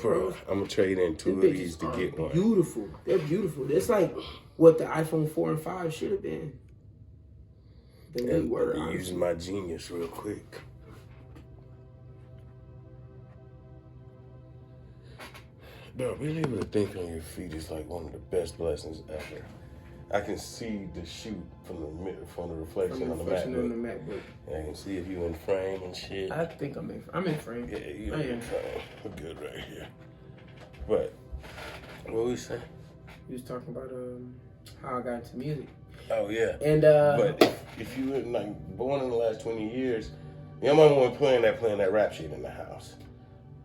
Bro, I'm gonna trade in two of these to get one. Beautiful. They're beautiful. It's like what the iPhone 4 and 5 should have been. They really were. Using my genius real quick. Bro, being able to think on your feet is like one of the best blessings ever. I can see the shoot from the reflection on the MacBook. And I can see if you in frame and shit. I think I'm in frame. Yeah, you're in frame. We're good right here. But what we saying? We was talking about how I got into music. Oh yeah. And but if you were like born in the last 20 years, your mama wasn't playing that rap shit in the house.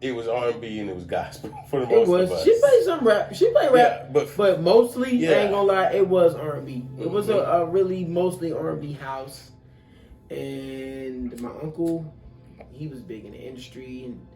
It was R&B and it was gospel for the most of us. She played some rap. She played rap, yeah, but mostly, I ain't gonna lie, it was R&B. It was a really mostly R&B house. And my uncle, he was big in the industry, and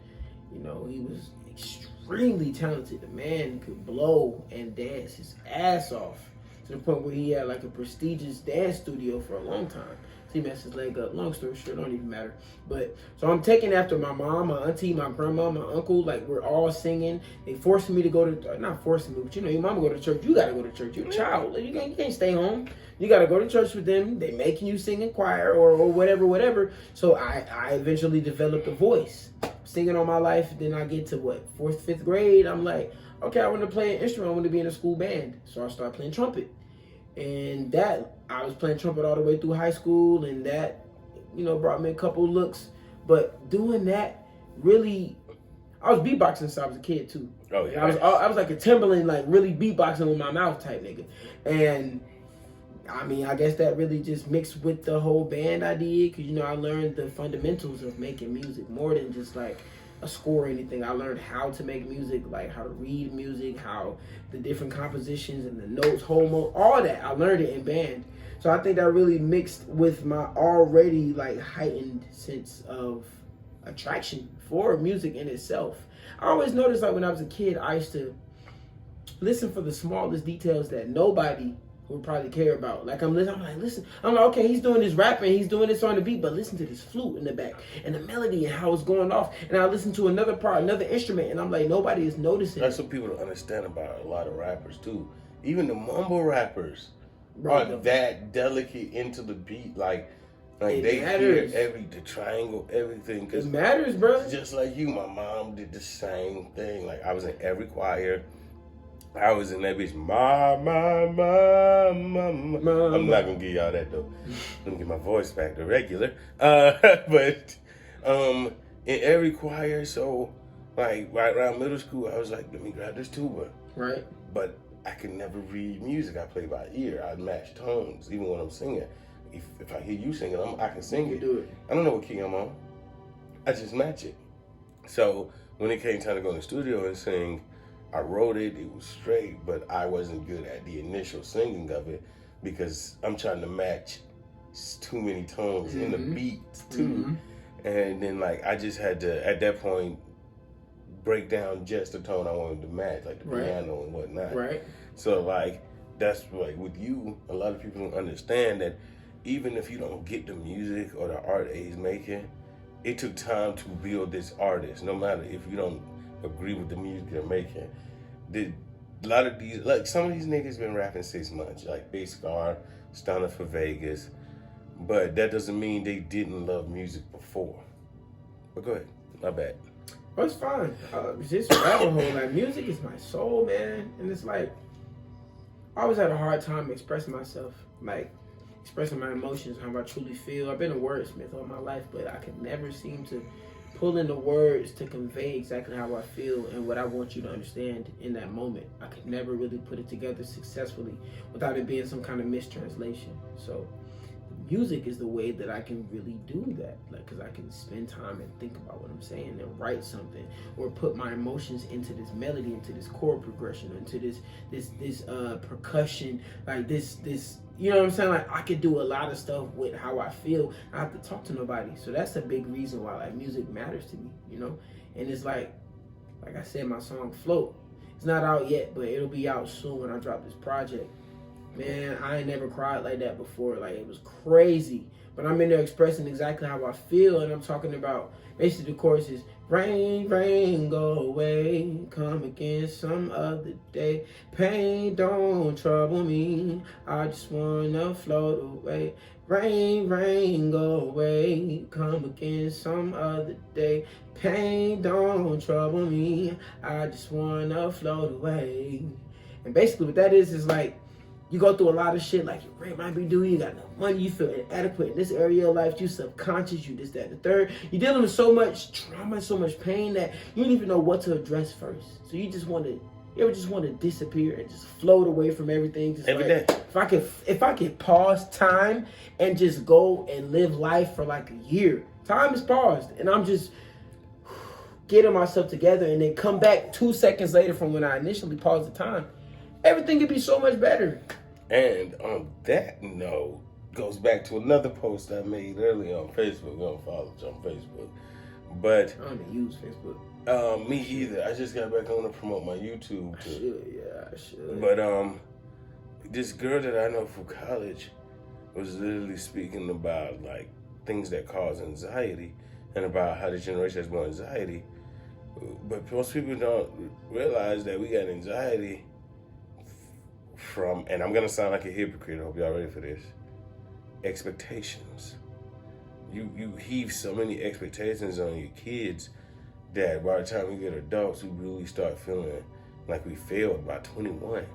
you know, he was extremely talented. The man could blow and dance his ass off to the point where he had like a prestigious dance studio for a long time. He messed his leg up. Long story short, don't even matter. But so I'm taking after my mom, my auntie, my grandma, my uncle. Like we're all singing. They forcing me to go to, not forcing me, but you know, your mama go to church. You gotta go to church. You're a child. You can't stay home. You gotta go to church with them. They making you sing in choir or whatever. So I eventually developed a voice, singing all my life. Then I get to what, 4th, 5th grade. I'm like, okay, I want to play an instrument. I want to be in a school band. So I started playing trumpet. And that, I was playing trumpet all the way through high school, and that, you know, brought me a couple looks. But doing that, really, I was beatboxing since I was a kid too. Oh yeah. I was like a Timberland, like really beatboxing with my mouth type nigga. And I mean, I guess that really just mixed with the whole band idea, because you know, I learned the fundamentals of making music more than just like a score or anything. I learned how to make music, like how to read music, how the different compositions and the notes, all that. I learned it in band. So I think that really mixed with my already like heightened sense of attraction for music in itself. I always noticed like when I was a kid, I used to listen for the smallest details that nobody would probably care about. Like I'm like, listen. I'm like, okay, he's doing this rapping, he's doing this on the beat, but listen to this flute in the back and the melody and how it's going off. And I listen to another part, another instrument, and I'm like, nobody is noticing. That's what people don't understand about a lot of rappers too. Even the mumble rappers are that delicate into the beat, like they hear the triangle, everything. It matters, bro. Just like you, my mom did the same thing. Like I was in every choir. I was in that bitch, ma. I'm not gonna give y'all that though. Let me get my voice back to regular. But in every choir, so like right around middle school, I was like, let me grab this tuba. Right. But I could never read music. I play by ear. I match tones, even when I'm singing. If I hear you singing, I can sing it. Do it. I don't know what key I'm on. I just match it. So when it came time to go in the studio and sing, I wrote it, it was straight, but I wasn't good at the initial singing of it because I'm trying to match too many tones in the beat too. And then like I just had to, at that point, break down just the tone I wanted to match, like the piano and whatnot. Right. So like, that's like with you, a lot of people don't understand that even if you don't get the music or the art that he's making, it took time to build this artist, no matter if you don't agree with the music they're making. A lot of these, like some of these niggas been rapping 6 months, like Big Scar, Stunner for Vegas, but that doesn't mean they didn't love music before. But go ahead, my bad. Well, it's fine. It's just rabbit hole. Like music is my soul, man, and it's like I always had a hard time expressing myself, like expressing my emotions, how I truly feel. I've been a wordsmith all my life, but I could never seem to pull in the words to convey exactly how I feel and what I want you to understand in that moment. I could never really put it together successfully without it being some kind of mistranslation. So music is the way that I can really do that, like, because I can spend time and think about what I'm saying and write something or put my emotions into this melody, into this chord progression, into this percussion, like this you know what I'm saying? Like I could do a lot of stuff with how I feel. I have to talk to nobody. So that's a big reason why like music matters to me, you know? And it's like I said, my song Float. It's not out yet, but it'll be out soon when I drop this project. Man, I ain't never cried like that before. Like it was crazy. but I'm in there expressing exactly how I feel, and I'm talking about basically the chorus is rain, rain, go away, come again some other day. Pain don't trouble me, I just wanna float away. Rain, rain, go away, come again some other day. Pain don't trouble me, I just wanna float away. And basically what that is like, you go through a lot of shit, like your rent might be due, you got no money, you feel inadequate in this area of life, you subconscious, you this, that, and the third. You're dealing with so much trauma, so much pain that you don't even know what to address first. So you just want to, you ever just want to disappear and just float away from everything? Just every like, day. If I could pause time and just go and live life for like a year. Time is paused, and I'm just getting myself together, and then come back 2 seconds later from when I initially paused the time. Everything could be so much better. And on that note, goes back to another post I made earlier on Facebook. I'm gonna follow you on Facebook. But I don't even use Facebook. Me either. I just got back on to promote my YouTube too. I should. But this girl that I know from college was literally speaking about like things that cause anxiety and about how the generation has more anxiety. But most people don't realize that we got anxiety from, and I'm gonna sound like a hypocrite, I hope y'all ready for this, expectations. You heave so many expectations on your kids that by the time we get adults, we really start feeling like we failed by 21.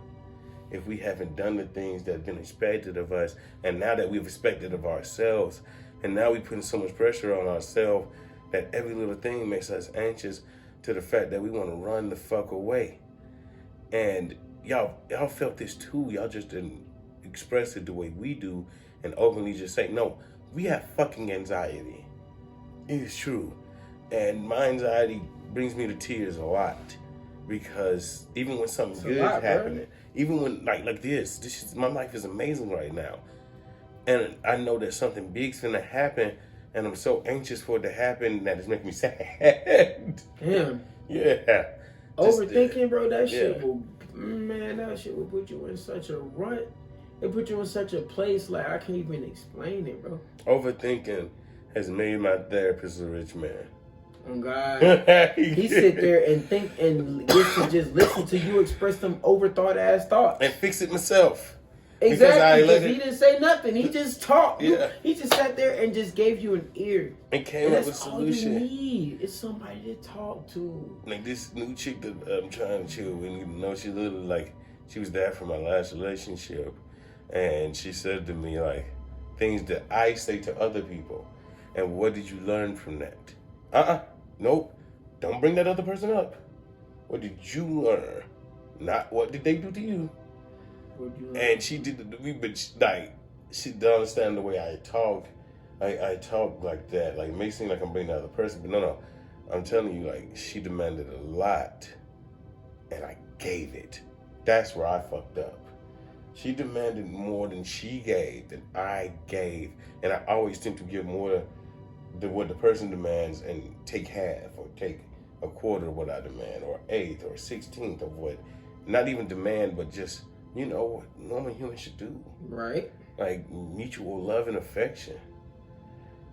If we haven't done the things that have been expected of us, and now that we've expected of ourselves, and now we're putting so much pressure on ourselves that every little thing makes us anxious to the fact that we want to run the fuck away. And y'all felt this too. Y'all just didn't express it the way we do and openly just say, no, we have fucking anxiety. It is true. And my anxiety brings me to tears a lot, because even when something good is happening, even when like this my life is amazing right now. And I know that something big's gonna happen, and I'm so anxious for it to happen that it's making me sad. Damn. Yeah. Overthinking, bro, that shit will, man, that shit will put you in such a rut. It put you in such a place, like, I can't even explain it, bro. Overthinking has made my therapist a rich man. Oh, God. He sit there and think and gets to just listen to you express them overthought-ass thoughts. And fix it myself. Exactly, because he didn't say nothing. He just talked. Yeah. He just sat there and just gave you an ear. And came up with a All solution. you need is somebody to talk to. Like this new chick that I'm trying to chill with, you know, she literally like, she was there for my last relationship. And she said to me, like, things that I say to other people. And what did you learn from that? Nope. Don't bring that other person up. What did you learn? Not what did they do to you. And she did it to me, but she didn't understand the way I talk. I talk like that. Like, it may seem like I'm bringing the other person, but no. I'm telling you, like, she demanded a lot, and I gave it. That's where I fucked up. She demanded more than she gave, than I gave. And I always tend to give more than what the person demands and take half or take a quarter of what I demand, or eighth or 16th of what, not even demand, but just, you know, what normal humans should do. Right. Like mutual love and affection.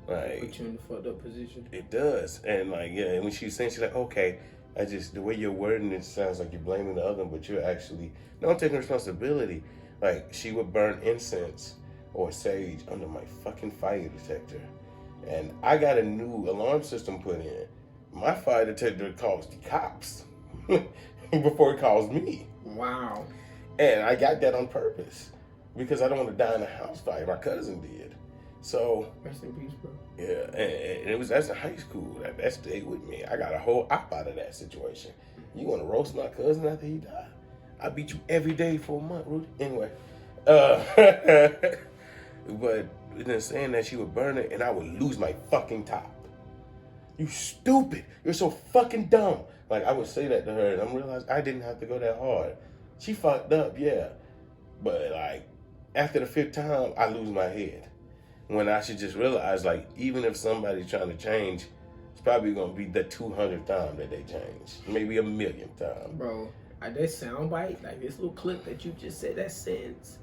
Like, put you in the fucked up position. It does. And like, yeah, and when she's saying, she's like, okay, the way you're wording it sounds like you're blaming the other, but you're actually not taking responsibility. Like, she would burn incense or sage under my fucking fire detector. And I got a new alarm system put in. My fire detector calls the cops before it calls me. Wow. And I got that on purpose because I don't want to die in a house fire. My cousin did. So, rest in peace, bro. Yeah, and that's in high school. That stayed with me. I got a whole op out of that situation. You want to roast my cousin after he died? I beat you every day for a month, Rudy. Anyway, but then saying that she would burn it and I would lose my fucking top. You stupid. You're so fucking dumb. Like, I would say that to her and I realized I didn't have to go that hard. She fucked up, yeah. But like, after the 5th time, I lose my head. When I should just realize, like, even if somebody's trying to change, it's probably going to be the 200th time that they change. Maybe a 1,000,000th time. Bro, that soundbite, like this little clip that you just said, that sentence,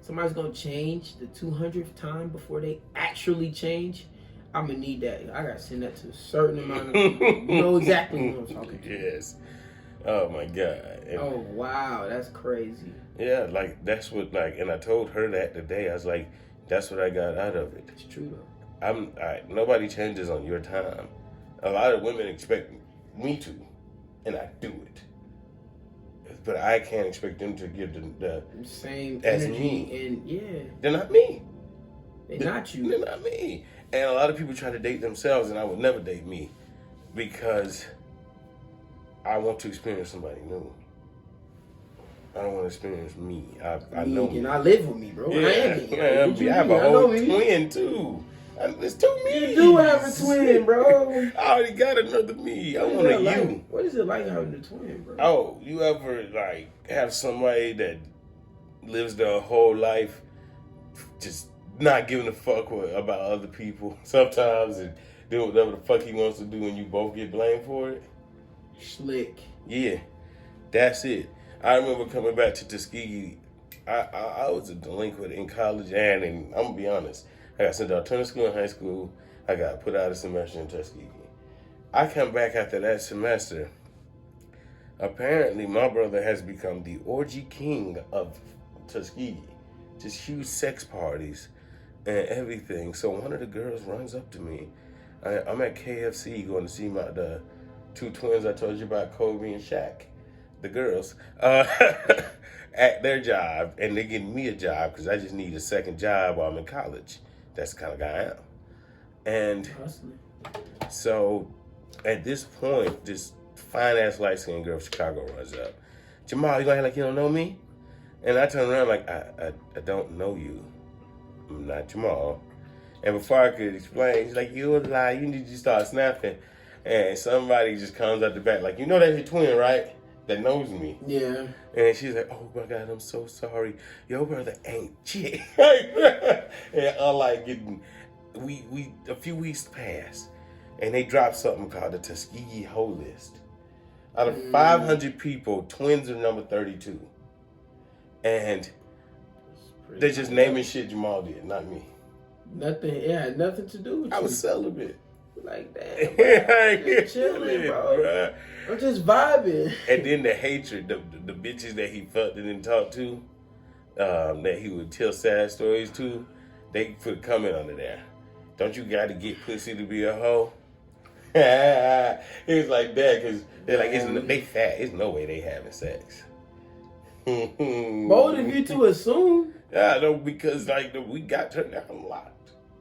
somebody's gonna change the 200th time before they actually change, I'm gonna need that. I gotta send that to a certain amount of people. You know exactly what I'm talking to. Yes. Oh my God. And oh wow, that's crazy. yeah, like that's what and I told her that today. I was like, that's what I got out of it. It's true though. Nobody changes on your time. A lot of women expect me to, and I do it. But I can't expect them to give the same as energy me. and yeah. They're not me. They're not you. They're not me. And a lot of people try to date themselves, and I would never date me because I want to experience somebody new. I don't want to experience me. I know me. And I live with me, bro. Yeah, I am me. I have a whole twin too. There's two me. You do have a twin, bro. I already got another me. I want a you. What is it like having a twin, bro? Oh, you ever have somebody that lives their whole life just not giving a fuck about other people sometimes and do whatever the fuck he wants to do and you both get blamed for it? Slick. Yeah, that's it. I remember coming back to Tuskegee. I was a delinquent in college and I'm going to be honest. I got sent to alternative school in high school. I got put out a semester in Tuskegee. I come back after that semester. Apparently, my brother has become the orgy king of Tuskegee. Just huge sex parties and everything. So one of the girls runs up to me. I'm at KFC going to see the two twins I told you about, Kobe and Shaq. The girls. At their job. And they're getting me a job because I just need a second job while I'm in college. That's the kind of guy I am. And so at this point, this fine-ass light-skinned girl from Chicago runs up. Jamal, you gonna act like you don't know me? And I turn around like, I don't know you. I'm not Jamal. And before I could explain, she's like, you a lie. You need to start snapping. And somebody just comes out the back like, you know that's your twin, right? That knows me. Yeah. And she's like, oh my God, I'm so sorry. Your brother ain't shit. And I'm like getting, we a few weeks passed and they dropped something called the Tuskegee Hoe List. Out of 500 people, twins are number 32. And they're just naming shit Jamal did, not me. Nothing, it had nothing to do with you. I was celibate. Like, damn, bro. Just chilling, bro. I'm just vibing. And then the hatred, the bitches that he fucked and didn't talk to, that he would tell sad stories to, they put a comment under there. Don't you got to get pussy to be a hoe? It was like that because they're like, they fat. There's no way they having sex. Bold of you to assume. Yeah, no, because we got turned down a lot.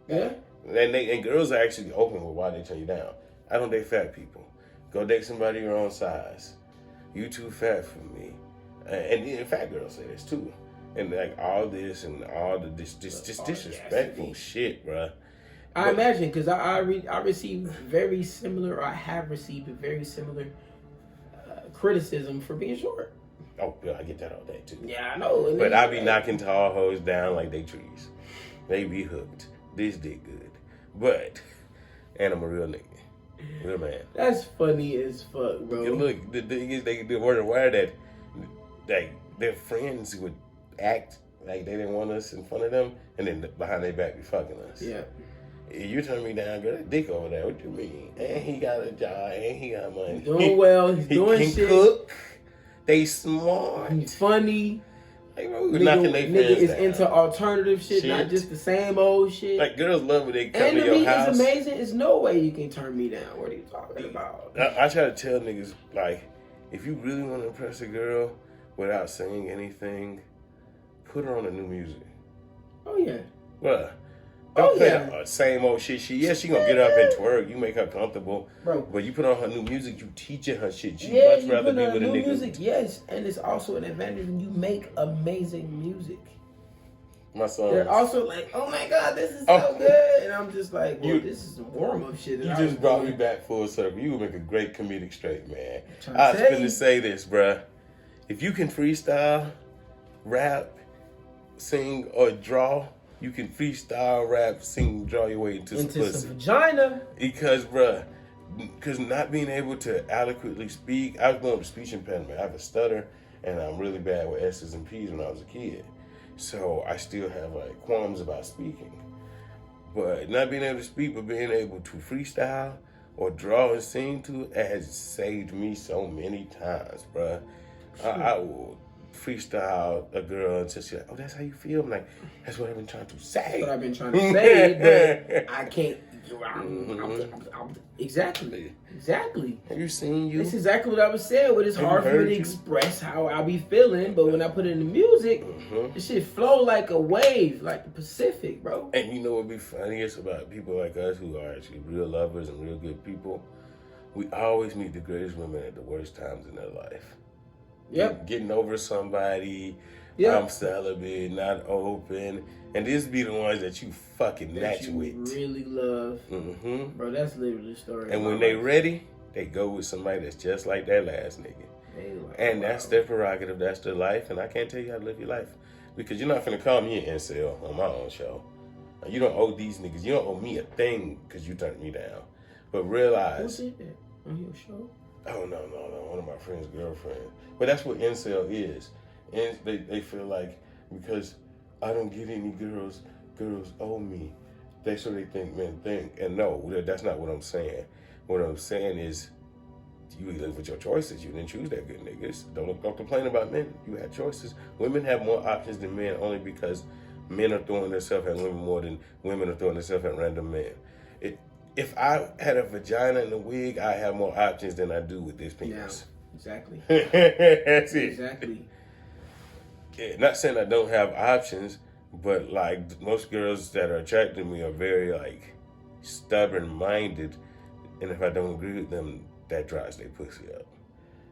Yeah. And girls are actually open with why they turn you down. I don't date fat people. Go date somebody your own size. You too fat for me. And fat girls say this too. And all this and all the disrespectful shit, bruh. I imagine because I received very similar, or I have received a very similar criticism for being short. Oh, yeah, I get that all day too. Yeah, I know. But I be knocking tall hoes down like they trees. They be hooked. This dick good. But, and I'm a real nigga. Real man. That's funny as fuck, bro. And look, the thing is, they were aware that their friends would act like they didn't want us in front of them, and then behind their back be fucking us. Yeah. You turn me down, girl, that dick over there, what you mean? And he got a job, and he got money. He's doing well, he's doing shit. He can cook. They smart. He's funny. Like, bro, we knocking their nigga is down. into alternative shit, not just the same old shit. Like, girls love when they come and to your house. And to me, it's amazing. There's no way you can turn me down. What are you talking about? I try to tell niggas, if you really want to impress a girl without saying anything, put her on the new music. Oh, yeah. Bruh. Don't play the same old shit. She gonna get up and twerk. You make her comfortable. Bro. But you put on her new music, you teaching her shit. She much rather be with a nigga. Music, yes. And it's also an advantage when you make amazing music. My son. They're also like, oh my God, this is so good. And I'm just like, well, this is some warm-up shit. You just brought me back full circle. You would make a great comedic straight man. I was finna say this, bruh. If you can freestyle, rap, sing, or draw, you can freestyle, rap, sing, draw your way into some pussy. Some vagina. Because not being able to adequately speak, I was born with a speech impediment. I have a stutter, and I'm really bad with S's and P's when I was a kid. So I still have like qualms about speaking. But not being able to speak, but being able to freestyle or draw and sing to it has saved me so many times, bruh. I will freestyle a girl until she's like, oh, that's how you feel? I'm like, that's what I've been trying to say. That's what I've been trying to say, but I can't. Exactly. Have you seen you? That's exactly what I was saying. But it's hard for me to express how I be feeling. But when I put it in the music, the shit flow like a wave, like the Pacific, bro. And you know what be funniest about people like us who are actually real lovers and real good people? We always meet the greatest women at the worst times in their life. Yep. Getting over somebody. Yep. I'm celibate, not open. And this be the ones that you fucking match with. Really love. Bro, that's literally the story. And when they ready, they go with somebody that's just like that last nigga. And that's their prerogative. That's their life. And I can't tell you how to live your life. Because you're not finna call me an incel on my own show. You don't owe these niggas. You don't owe me a thing because you turned me down. But realize... Who did that? On your show? Oh, no. One of my friend's girlfriend. But that's what incel is. And they feel like because I don't get any girls owe me. That's what they think men think. And no, that's not what I'm saying. What I'm saying is you live with your choices. You didn't choose that good niggas. Don't complain about men. You had choices. Women have more options than men only because men are throwing themselves at women more than women are throwing themselves at random men. If I had a vagina and a wig, I have more options than I do with this penis. Yeah, exactly. That's it. Exactly. Yeah, not saying I don't have options, but like most girls that are attracted to me are very like stubborn-minded, and if I don't agree with them, that dries their pussy up.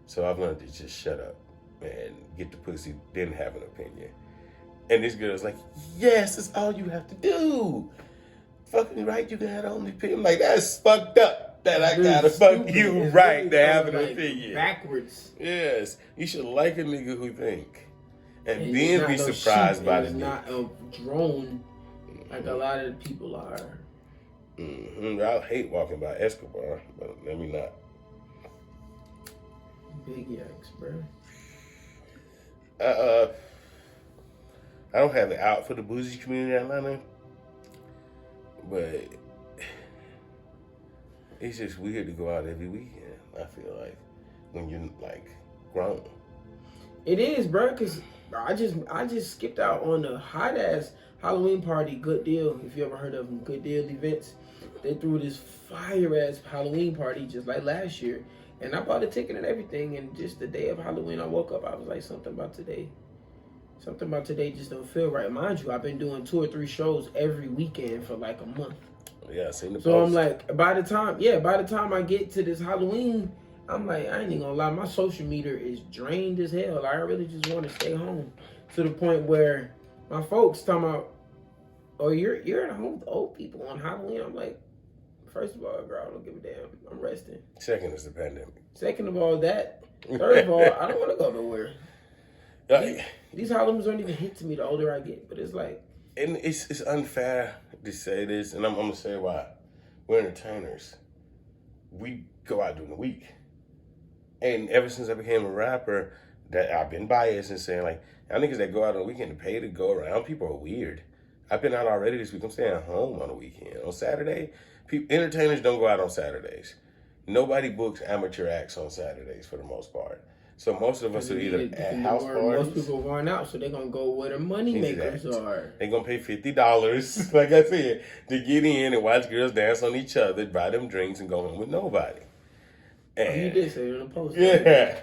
So I've learned to just shut up and get the pussy, then have an opinion. And this girl's like, yes, that's all you have to do. Fuck me right, you can have the only opinion. I'm like, that's fucked up that I gotta fuck you it's right really to have an opinion. Backwards. Yes, you should like a nigga who think. And then be surprised by the not a drone like a lot of the people are. I hate walking by Escobar, but let me not. Big yikes, bro. I don't have it out for the bougie community in Atlanta, but it's just weird to go out every weekend. I feel like when you're like grown. It is, bro, because I just skipped out on a hot ass Halloween party, Good Deal. If you ever heard of them, Good Deal events, they threw this fire ass Halloween party just like last year, and I bought a ticket and everything. And just the day of Halloween, I woke up, I was like, something about today just don't feel right. Mind you, I've been doing 2 or 3 shows every weekend for like a month. Yeah, I seen the post. So I'm like, by the time I get to this Halloween, I'm like, I ain't even gonna lie, my social meter is drained as hell. Like, I really just want to stay home. To the point where my folks talking about, oh, you're at home with old people on Halloween. I'm like, first of all, girl, I don't give a damn. I'm resting. Second is the pandemic. Second of all, that. Third of all, I don't want to go nowhere. These Halloweens don't even hit to me the older I get, but it's like. And it's unfair to say this, and I'm gonna say why. We're entertainers. We go out during the week. And ever since I became a rapper, that I've been biased and saying like, y'all niggas that go out on the weekend to pay to go around, people are weird. I've been out already this week. I'm staying home on the weekend. On Saturday, entertainers don't go out on Saturdays. Nobody books amateur acts on Saturdays for the most part. So most of us are either at house parties. Most people are going out, so they're going to go where the money makers are. They're going to pay $50, like I said, to get in and watch girls dance on each other, buy them drinks, and go home with nobody. And, you did say it on the post. Yeah.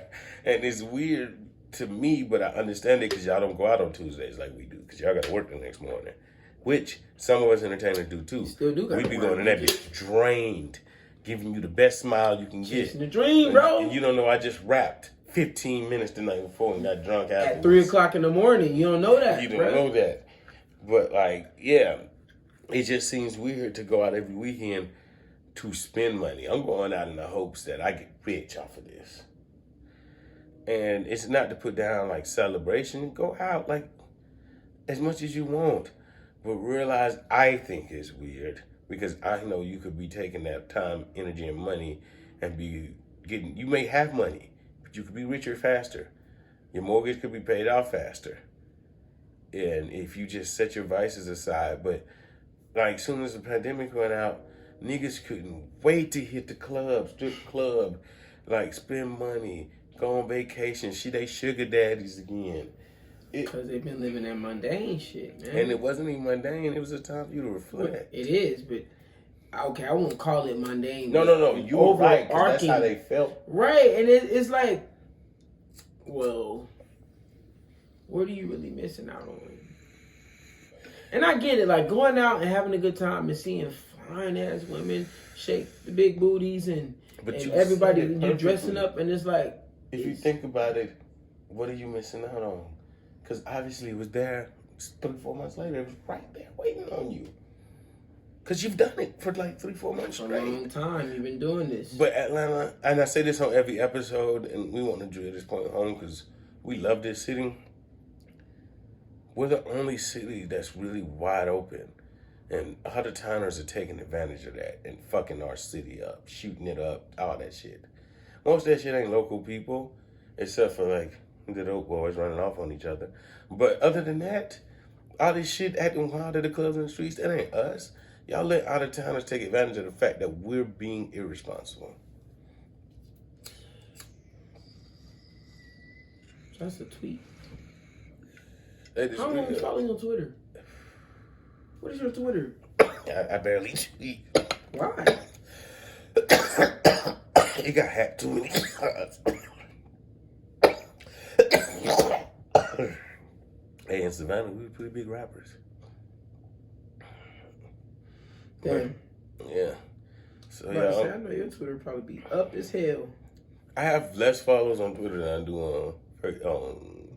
And it's weird to me, but I understand it because y'all don't go out on Tuesdays like we do because y'all got to work the next morning, which some of us entertainers do too. Still do. We be going in that bitch drained, giving you the best smile you can get. Chasing the dream, bro. And you don't know I just rapped 15 minutes the night before and got drunk afterwards. At 3 o'clock in the morning. You don't know that, You don't know that. But like, yeah, it just seems weird to go out every weekend to spend money. I'm going out in the hopes that I get rich off of this. And it's not to put down like celebration. Go out like as much as you want. But realize I think it's weird because I know you could be taking that time, energy, and money and be getting, you may have money, but you could be richer faster. Your mortgage could be paid off faster. And if you just set your vices aside, but like soon as the pandemic went out, niggas couldn't wait to hit the club, strip club, like spend money, go on vacation. They sugar daddies again. Because they've been living that mundane shit, man. And it wasn't even mundane. It was a time for you to reflect. It is, but okay, I won't call it mundane. No. You were right, 'cause that's how they felt. Right, and it's like, well, what are you really missing out on? And I get it, like going out and having a good time and seeing fine ass women shake the big booties and everybody you dressing up, and it's like, if you think about it, what are you missing out on? Because obviously it was there 3-4 months later. It was right there waiting on you. Because you've done it for like 3-4 months straight. A long time you've been doing this. But Atlanta, and I say this on every episode, and we want to drill this point home because we love this city. We're the only city that's really wide open. And out of towners are taking advantage of that and fucking our city up, shooting it up, all that shit. Most of that shit ain't local people, except for like the dope boys running off on each other. But other than that, all this shit acting wild at the clubs and the streets, that ain't us. Y'all let out of towners take advantage of the fact that we're being irresponsible. That's a tweet. How long you following on Twitter? What is your Twitter? I barely tweet. Why? It got hacked too many times. Hey, in Savannah, we were pretty big rappers. Damn. Yeah. So I know your Twitter probably be up as hell. I have less followers on Twitter than I do on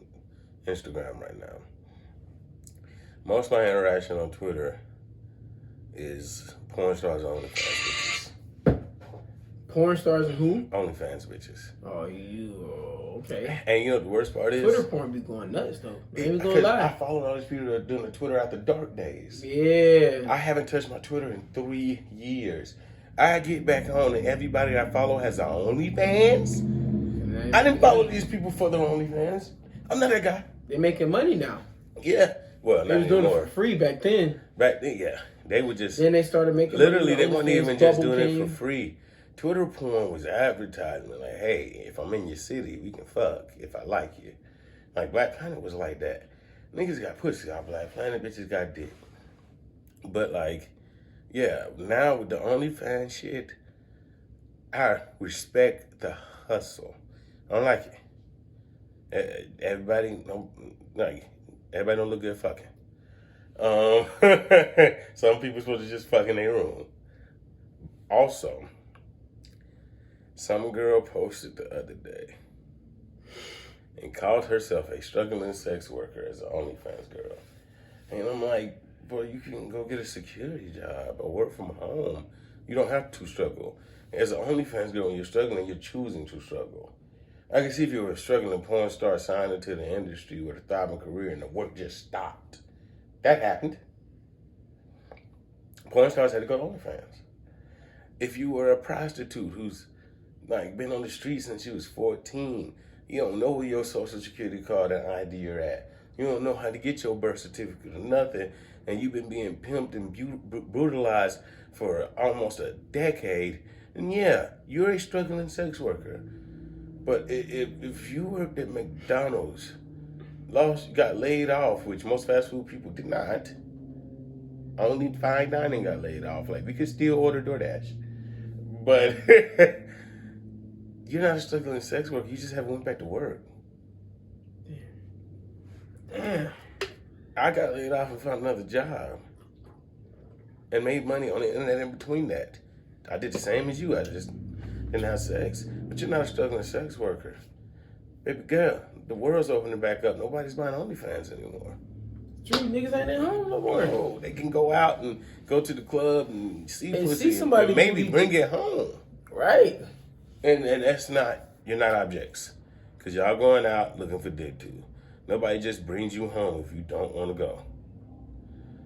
Instagram right now. Most of my interaction on Twitter is porn stars and OnlyFans bitches. Porn stars and who? OnlyFans bitches. Oh, okay. And you know what the worst part is? Twitter porn be going nuts though. I ain't gonna lie. I followed all these people that are doing the Twitter after dark days. Yeah. I haven't touched my Twitter in 3 years. I get back on and everybody I follow has their OnlyFans. I didn't follow these people for their OnlyFans. I'm not that guy. They're making money now. Yeah. Well, they was doing it for free back then. Back then, yeah. They would just... Then they started making literally, money. They weren't even just doing it for free. Twitter porn was advertisement. Like, hey, if I'm in your city, we can fuck if I like you. Like, Black Planet was like that. Niggas got pussy on Black Planet, bitches got dick. But, like, yeah, now with the OnlyFans shit, I respect the hustle. I don't like it. Everybody don't look good fucking. Some people supposed to just fuck in their room. Also, some girl posted the other day and called herself a struggling sex worker as an OnlyFans girl. And I'm like, boy, you can go get a security job or work from home. You don't have to struggle. As an OnlyFans girl, when you're struggling, you're choosing to struggle. I can see if you were a struggling porn star signed into the industry with a thriving career and the work just stopped. That happened. Porn stars had to go to OnlyFans. If you were a prostitute who's like been on the street since you was 14, you don't know where your social security card and ID are at. You don't know how to get your birth certificate or nothing, and you've been being pimped and brutalized for almost a decade, then yeah, you're a struggling sex worker. But if you worked at McDonald's, got laid off, which most fast food people did not, only fine dining got laid off. Like, we could still order DoorDash. But you're not a struggling sex worker. You just haven't went back to work. Damn. I got laid off and found another job. And made money on the internet in between that. I did the same as you. I just didn't have sex. But you're not a struggling sex worker. Baby girl, the world's opening back up. Nobody's buying OnlyFans anymore. True, niggas ain't at home no more. No, they can go out and go to the club and see pussy. See somebody and maybe bring it home. Right. And that's not, you're not objects. Because y'all going out looking for dick too. Nobody just brings you home if you don't want to go.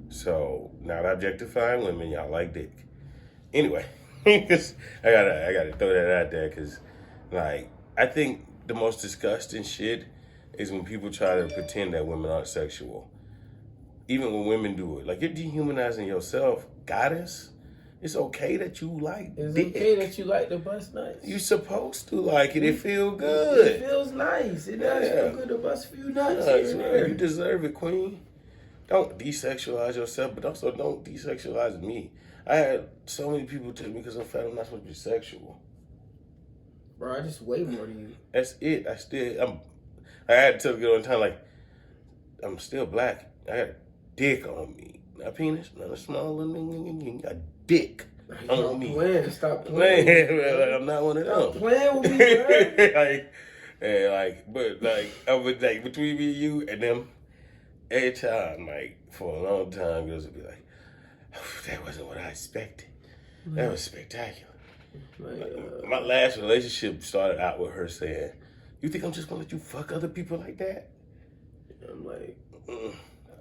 So, not objectifying women, y'all like dick. Anyway, I gotta throw that out there because, like, I think the most disgusting shit is when people try to pretend that women aren't sexual. even when women do it, like you're dehumanizing yourself, goddess. It's okay that you like It's dick. okay that you like the bust nuts. You supposed to like it. It feel good. It feels nice. It does feel good to bust a few nuts here and there. You deserve it, queen. Don't desexualize yourself, but also don't desexualize me. I had so many people tell me because I'm fat, I'm not supposed to be sexual. Bro, I just weigh more than you. That's it. I had to tell the girl one time, like, I'm still black. I got a dick on me. Not a penis, not a small little a dick on me. Stop playing. Like, I'm not one of them. Stop playing with me, bro. Like between me and you and them, every time, like, for a long time, girls would be like, oh, that wasn't what I expected. That was spectacular. My last relationship started out with her saying, you think I'm just gonna let you fuck other people like that? I'm like,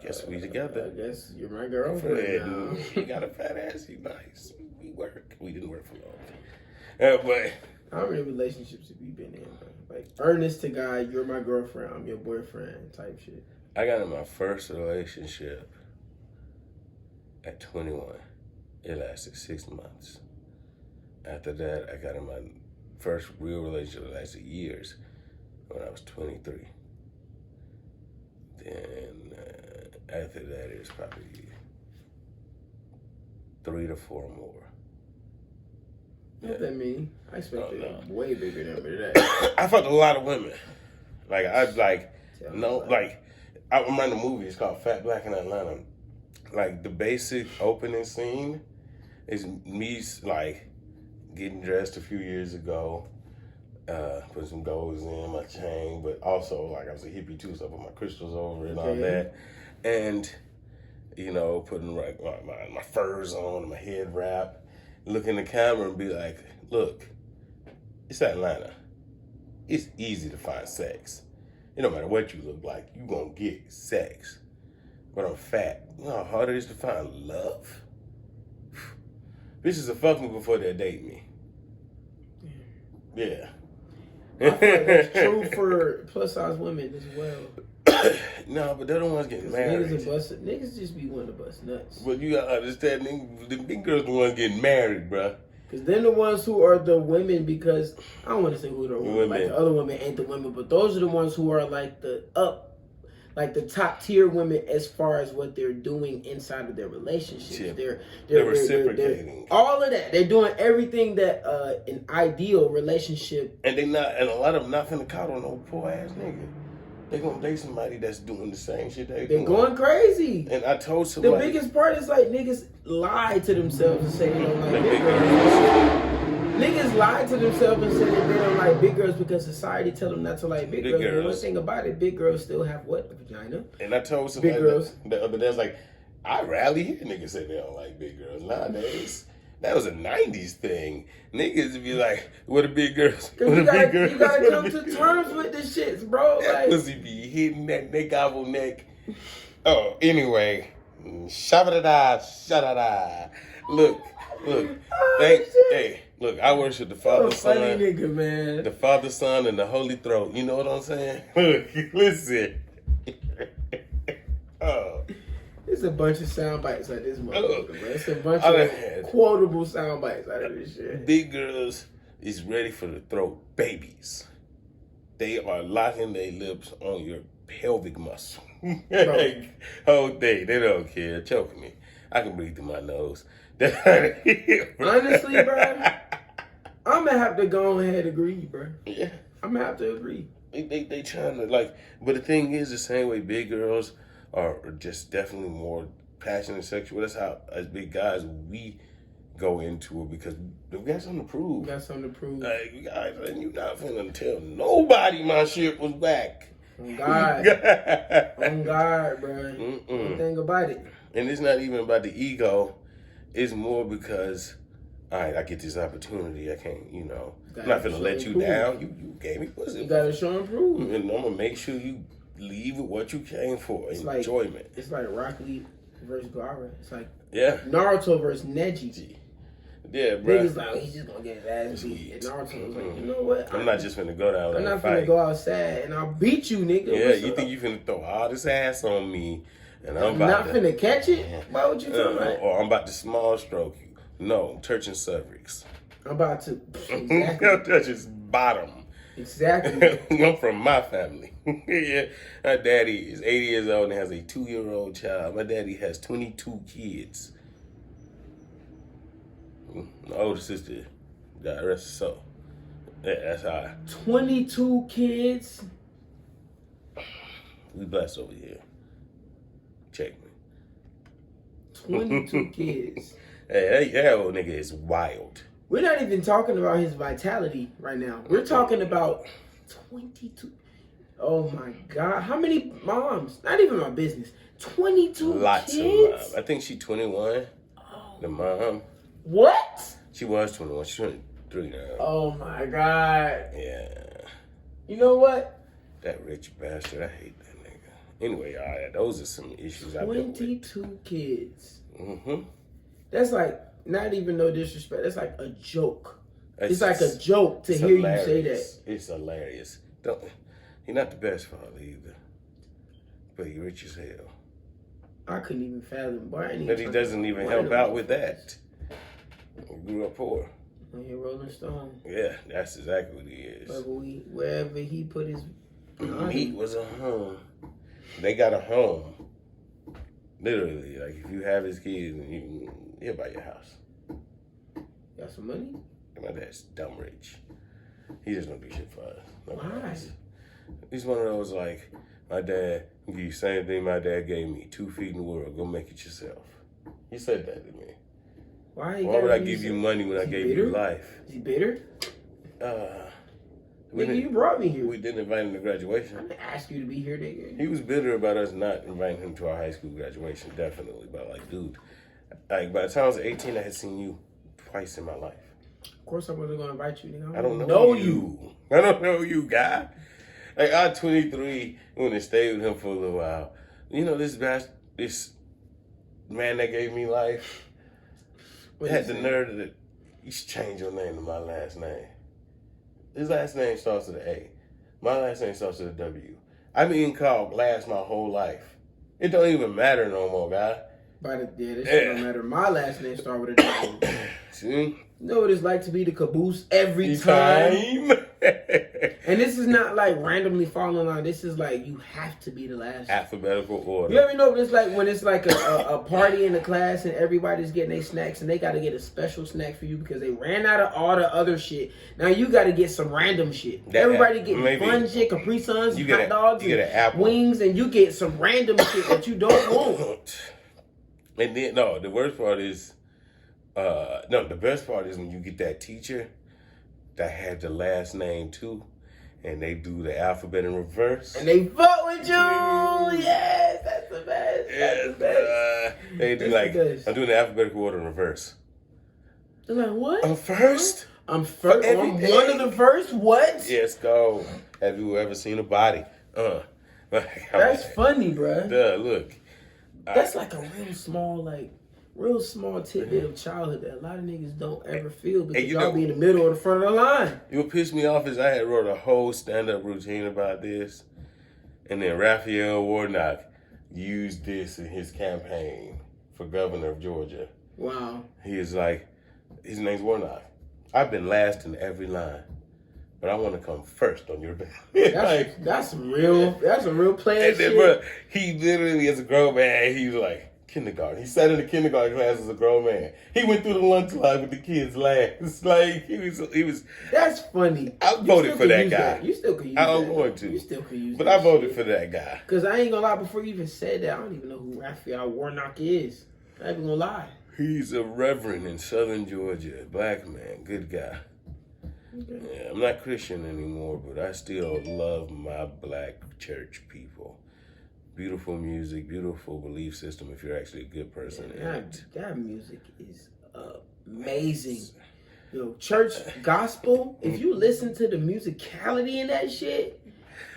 guess we together. I guess you're my girlfriend now. You got a fat ass, you nice. We work. We didn't work for long. But how many relationships have you been in, bro? Like, earnest to God, you're my girlfriend, I'm your boyfriend type shit. I got in my first relationship at 21. It lasted 6 months. After that, I got in my first real relationship that lasted years when I was 23. Then after that, it was probably 3 to 4 more. What that mean? I expected a way bigger number than that. I fucked a lot of women. Like, I'm writing a movie. It's called Fat Black in Atlanta. Like, the basic opening scene is me, like, getting dressed a few years ago, put some golds in my chain, but also, like, I was a hippie too, so I put my crystals over it and all that. And, you know, putting like my furs on, my head wrap, look in the camera and be like, look, it's Atlanta. It's easy to find sex. It don't matter what you look like, you gonna get sex. But I'm fat. You know how hard it is to find love? Bitches will fuck me before they'll date me. Yeah. I feel like that's true for plus size women as well. No, but they're the ones getting married. Niggas just be wanting to bust nuts. But you gotta understand, the big girls the ones getting married, bruh. Because they're the ones who are the women, because I don't want to say who the women. Like the other women ain't the women, but those are the ones who are like the top tier women as far as what they're doing inside of their relationships. Yeah. They're reciprocating. All of that. They're doing everything that an ideal relationship. And a lot of them not finna coddle no poor ass nigga. They gonna date somebody that's doing the same shit they're doing. Going crazy. And I told somebody. The biggest part is like niggas lie to themselves and say they don't like big girls. Niggas lie to themselves and say that they don't like big girls because society tell them not to like big girls. But one thing about it, big girls still have what? A vagina. And I told somebody big girls. The other day, I was like, I rarely hear niggas say they don't like big girls nowadays. That was a 90s thing. Niggas would be like, what a big girls. You gotta come to terms with this shit, bro. That like, pussy be hitting that neck, gobble neck. Oh, anyway. Shabba-da-da. Look. Hey, look, I worship the Father, Son. Funny nigga, man. The Father, Son, and the Holy Throat. You know what I'm saying? Look, listen. Oh. It's a bunch of sound bites like this motherfucker, man. It's a bunch of quotable sound bites out of this shit. Big girls is ready for the throat babies. They are locking their lips on your pelvic muscle. Whole day. They don't care. Choke me. I can breathe through my nose. Honestly, bro, I'm gonna have to go ahead and agree, bro. Yeah. I'm gonna have to agree. They trying to, like, but the thing is, the same way big girls are just definitely more passionate and sexual. That's how, as big guys, we go into it because we got something to prove. Like, you guys, and you not finna tell nobody my shit was whack. On God. On God, bro. One thing about it. And it's not even about the ego. It's more because, all right, I get this opportunity. I can't, I'm not finna let you down. You gave me pussy. You gotta show and prove. And I'm gonna make sure you leave with what you came for. It's enjoyment. It's like Rock Lee versus Gaara. It's like Naruto versus Neji. Yeah, bro. Niggas like, he's just gonna get his ass beat. And Naruto was like, you know what? I'm not just finna go down there. I'm not finna go outside and I'll beat you, nigga. Yeah, you think you finna throw all this ass on me And I'm not finna catch it? Why would you talking about? Or I'm about to small stroke you. No, I'm touching cervix. I'm about to. Exactly. I'm touching bottom. Exactly. I'm from my family. Yeah. My daddy is 80 years old and has a 2-year-old child. My daddy has 22 kids. My older sister, God rest her soul. Yeah, that's how 22 kids? we blessed over here. Check me. 22 kids. Hey, that old nigga is wild. We're not even talking about his vitality right now. We're talking about 22. Oh my God. How many moms? Not even my business. 22 Lots kids? of moms. I think she's 21. Oh. The mom. What? She was 21. She's 23 now. Oh my God. Yeah. You know what? That rich bastard. I hate that nigga. Anyway, all right, those are some issues I've dealt with. 22 kids. Mm-hmm. That's like, not even no disrespect. That's like a joke. It's like a joke to hear hilarious. you say that. It's hilarious. He's not the best father either. But he rich as hell. I couldn't even fathom. But he doesn't even help out with that. We grew up poor. He Rolling Stone. Yeah, that's exactly what he is. Wherever he put his Meat was a home. They got a home. Literally, like if you have his kids, he'll buy your house. Got some money? My dad's dumb rich. He just don't do shit for us. Why? He's one of those like, my dad will give you the same thing my dad gave me, 2 feet in the world, go make it yourself. He said that to me. Why would I give you money when I gave you life? Is he bitter? Nigga, you brought me here. We didn't invite him to graduation. I didn't ask you to be here, nigga. He was bitter about us not inviting him to our high school graduation, definitely. But like, dude, like by the time I was 18, I had seen you twice in my life. Of course I wasn't gonna invite you, nigga. I don't know you. I don't know you, guy. Like I'm 23, went and stayed with him for a little while. You know this man that gave me life. Had the nerve that you should change your name to my last name. His last name starts with an A. My last name starts with a W. I've been called Glass my whole life. It don't even matter no more, guy. This shit don't matter. My last name starts with a W. See? You know what it's like to be the caboose every time? And this is not like randomly falling on. This is like you have to be the last. Alphabetical order. You ever know what it's like when it's like a party in the class and everybody's getting their snacks and they got to get a special snack for you because they ran out of all the other shit. Now you got to get some random shit. Everybody getting fun shit, Capri Suns, hot dogs, and wings, and you get some random shit that you don't want. And then the worst part is, the best part is when you get that teacher that had the last name too, and they do the alphabet in reverse. And they vote with you! Yes, that's the best. That's the best. They do I'm doing the alphabetical order in reverse. They're like, what? I'm first? I'm first? I'm one of the first? What? Yes, go. Have you ever seen a body? That's funny, bruh. Look. That's like a real small tidbit of childhood that a lot of niggas don't ever feel because y'all be in the middle or the front of the line. What pissed me off is I had wrote a whole stand-up routine about this, and then Raphael Warnock used this in his campaign for governor of Georgia. Wow. He is like, his name's Warnock. I've been last in every line, but I want to come first on your ballot. That's some real player shit. Bro, he literally, as a grown man, he was like, kindergarten. He sat in the kindergarten class as a grown man. He went through the lunch line with the kids last. Like he was. That's funny. I voted for that guy. You still could use that. I don't want to. You still could use but I voted for that guy. Because I ain't gonna lie, before you even said that, I don't even know who Raphael Warnock is. I ain't even gonna lie. He's a reverend in southern Georgia. Black man. Good guy. Okay. Yeah, I'm not Christian anymore, but I still love my black church people. Beautiful music, beautiful belief system if you're actually a good person. That music is amazing. Yo, church gospel, if you listen to the musicality in that shit,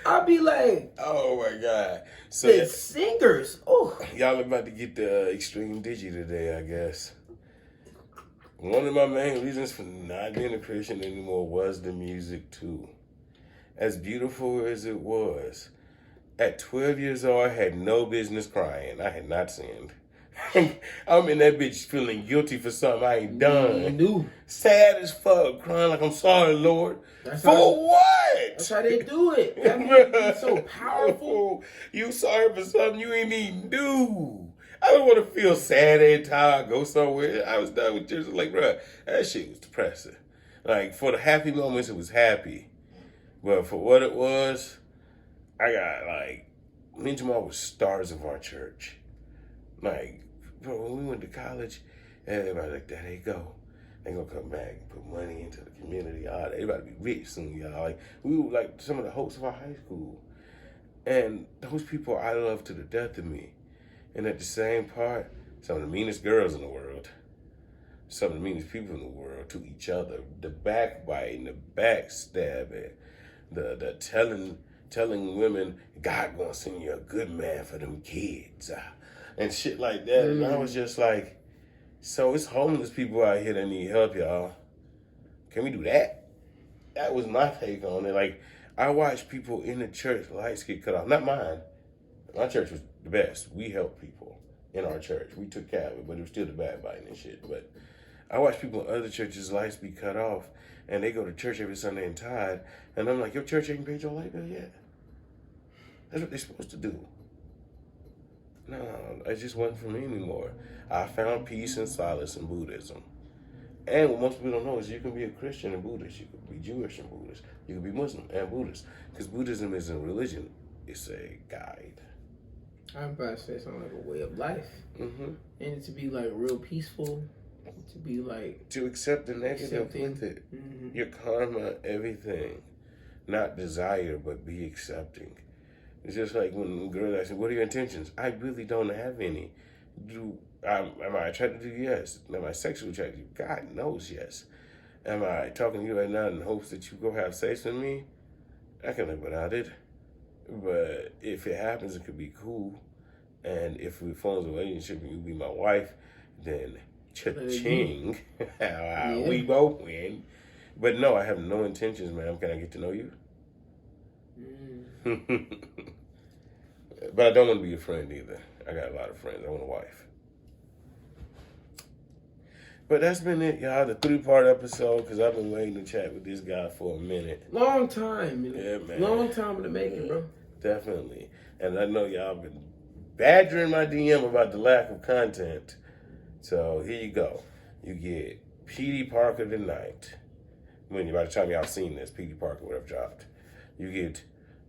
I'll be like, oh my God. So the singers, oh. Y'all about to get the extreme digi today, I guess. One of my main reasons for not being a Christian anymore was the music too. As beautiful as it was, At 12 years old, I had no business crying. I had not sinned. I'm in that bitch feeling guilty for something I ain't done. Knew. Sad as fuck, crying like, I'm sorry, Lord. For what? That's how they do it. That movie so powerful. You sorry for something you ain't even do. I don't want to feel sad every time I go somewhere. I was done with church. Like, bro, that shit was depressing. Like, for the happy moments, it was happy. But for what it was, I got, like, me and Jamal were stars of our church. Like, bro, when we went to college, everybody like, there they go. They gonna come back and put money into the community. They about to be rich soon, y'all. Like, we were like some of the hosts of our high school. And those people I love to the death of me. And at the same part, some of the meanest girls in the world. Some of the meanest people in the world to each other. The backbiting, the backstabbing, the telling women, God gonna send you a good man for them kids. And shit like that. And I was just like, so it's homeless people out here that need help, y'all. Can we do that? That was my take on it. Like, I watched people in the church, lights get cut off. Not mine. My church was the best. We helped people in our church. We took care of it, but it was still the backbiting and shit. But I watch people in other churches' lights be cut off, and they go to church every Sunday and tithe, and I'm like, your church ain't paid your light bill yet? That's what they're supposed to do. No, it just wasn't for me anymore. I found peace and solace in Buddhism. And what most people don't know is you can be a Christian and Buddhist. You can be Jewish and Buddhist. You can be Muslim and Buddhist. Because Buddhism isn't a religion. It's a guide. I'm about to say something like a way of life. Mm-hmm. And to be like real peaceful. To be like... To accept the negative with it. Mm-hmm. Your karma, everything. Not desire, but be accepting. It's just like when girls ask me, what are your intentions? I really don't have any. Am I attracted to you? Yes. Am I sexually attracted to you? God knows yes. Am I talking to you right now in hopes that you go have sex with me? I can live without it. But if it happens, it could be cool. And if we form a relationship and you be my wife, then cha-ching. We both win. But no, I have no intentions, ma'am. Can I get to know you? But I don't want to be a friend either. I got a lot of friends. I want a wife. But that's been it, y'all. The 3-part episode, because I've been waiting to chat with this guy for a minute. Long time. Yeah, man. Long time in the making, bro. Definitely. And I know y'all been badgering my DM about the lack of content. So here you go. You get P.D. Parker tonight. By the time y'all seen this, P.D. Parker would have dropped. You get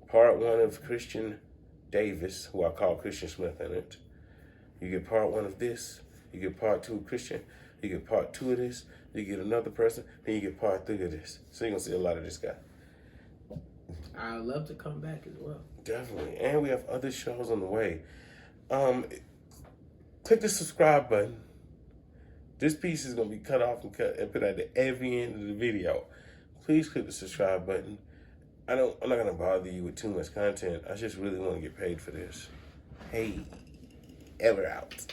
part 1 of Christian Davis, who I call Christian Smith in it. You get part 1 of this. You get part 2 of Christian. You get part 2 of this. You get another person. Then you get part 3 of this. So you're going to see a lot of this guy. I'd love to come back as well. Definitely. And we have other shows on the way. Click the subscribe button. This piece is going to be cut off and put at the every end of the video. Please click the subscribe button. I'm not going to bother you with too much content. I just really want to get paid for this. Hey, ever out.